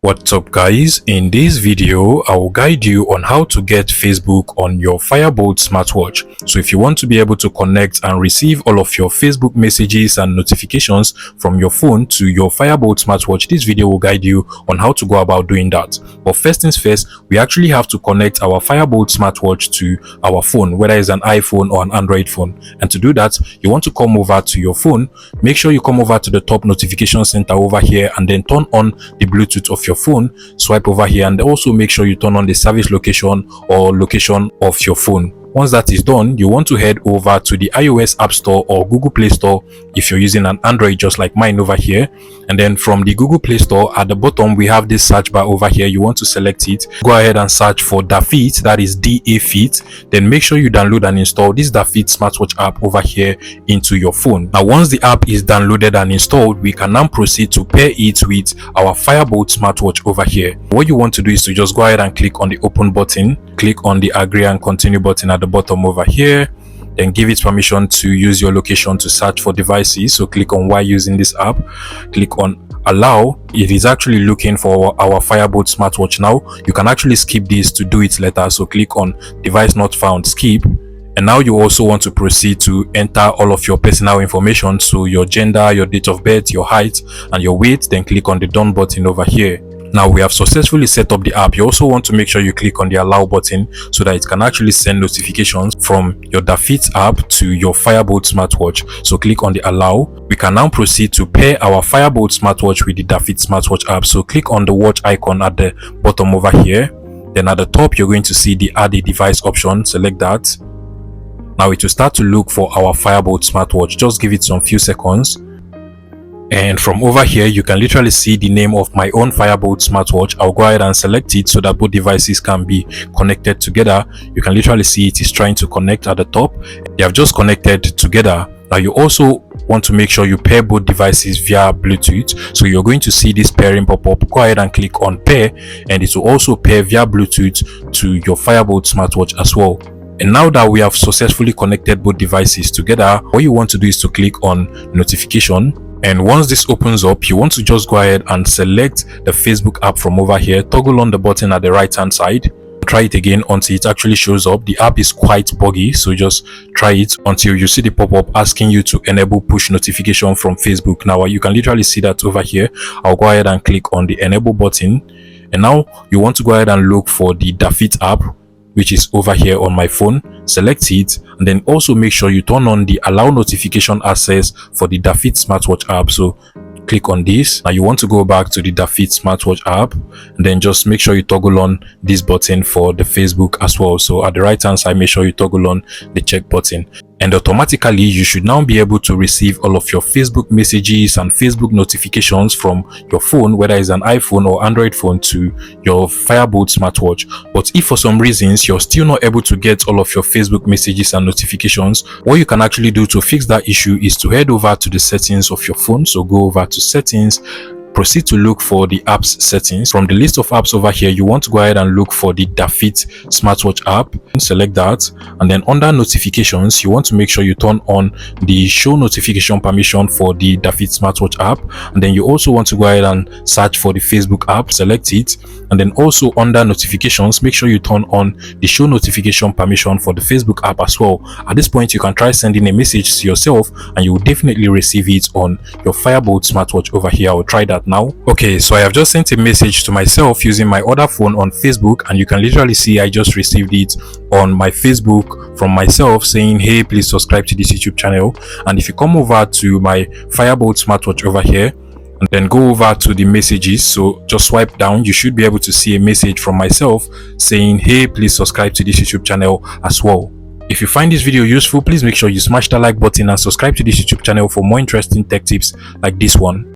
What's up guys, in this video I will guide you on how to get Facebook on your Boltt smartwatch. So if you want to be able to connect and receive all of your Facebook messages and notifications from your phone to your Boltt smartwatch, this video will guide you on how to go about doing that. But first things first, we actually have to connect our Boltt smartwatch to our phone, whether it's an iPhone or an Android phone. And to do that, you want to come over to your phone. Make sure you come over to the top notification center over here and then turn on the Bluetooth of your phone. Swipe over here and also make sure you turn on the service location or location of your phone. Once that is done, you want to head over to the iOS App Store or Google Play Store if you're using an Android just like mine over here. And then from the Google Play Store at the bottom, we have this search bar over here. You want to select it. Go ahead and search for DaFit, that is DaFit. Then make sure you download and install this DaFit smartwatch app over here into your phone. Now, once the app is downloaded and installed, we can now proceed to pair it with our Boltt smartwatch over here. What you want to do is to just go ahead and click on the open button, click on the agree and continue button at the bottom over here, then give it permission to use your location to search for devices. So click on why using this app, click on allow. It is actually looking for our Boltt smartwatch now. You can actually skip this to do it later, so click on device not found, skip. And now you also want to proceed to enter all of your personal information, so your gender, your date of birth, your height and your weight. Then click on the done button over here. Now we have successfully set up the app. You also want to make sure you click on the allow button so that it can actually send notifications from your DaFit app to your Boltt smartwatch. So click on the allow. We can now proceed to pair our Boltt smartwatch with the DaFit smartwatch app. So click on the watch icon at the bottom over here. Then at the top, you're going to see the add a device option. Select that. Now it will start to look for our Boltt smartwatch. Just give it some few seconds. And from over here, you can literally see the name of my own Boltt smartwatch. I'll go ahead and select it so that both devices can be connected together. You can literally see it is trying to connect at the top. They have just connected together. Now you also want to make sure you pair both devices via Bluetooth. So you're going to see this pairing pop up. Go ahead and click on pair, and it will also pair via Bluetooth to your Boltt smartwatch as well. And now that we have successfully connected both devices together, what you want to do is to click on notification. And once this opens up, you want to just go ahead and select the Facebook app from over here. Toggle on the button at the right hand side. Try it again until it actually shows up. The app is quite buggy, so just try it until you see the pop-up asking you to enable push notification from Facebook. Now you can literally see that over here. I'll go ahead and click on the enable button. And now you want to go ahead and look for the DaFit app, which is over here on my phone. Select it and then also make sure you turn on the allow notification access for the DaFit smartwatch app. So click on this. Now you want to go back to the DaFit smartwatch app and then just make sure you toggle on this button for the Facebook as well. So at the right hand side, make sure you toggle on the check button, and automatically you should now be able to receive all of your Facebook messages and Facebook notifications from your phone, whether it's an iPhone or Android phone, to your Boltt smartwatch. But if for some reasons you're still not able to get all of your Facebook messages and notifications, what you can actually do to fix that issue is to head over to the settings of your phone. So go over to settings, proceed to look for the apps settings. From the list of apps over here, you want to go ahead and look for the DaFit smartwatch app. Select that, and then under notifications, you want to make sure you turn on the show notification permission for the DaFit smartwatch app. And then you also want to go ahead and search for the Facebook app. Select it, and then also under notifications, make sure you turn on the show notification permission for the Facebook app as well. At this point, you can try sending a message to yourself and you will definitely receive it on your Boltt smartwatch over here. I will try that now. Okay, so I have just sent a message to myself using my other phone on Facebook, and you can literally see I just received it on my Facebook from myself saying, hey, please subscribe to this YouTube channel. And if you come over to my Boltt smartwatch over here and then go over to the messages, so just swipe down, you should be able to see a message from myself saying, hey, please subscribe to this YouTube channel as well. If you find this video useful, please make sure you smash the like button and subscribe to this YouTube channel for more interesting tech tips like this one.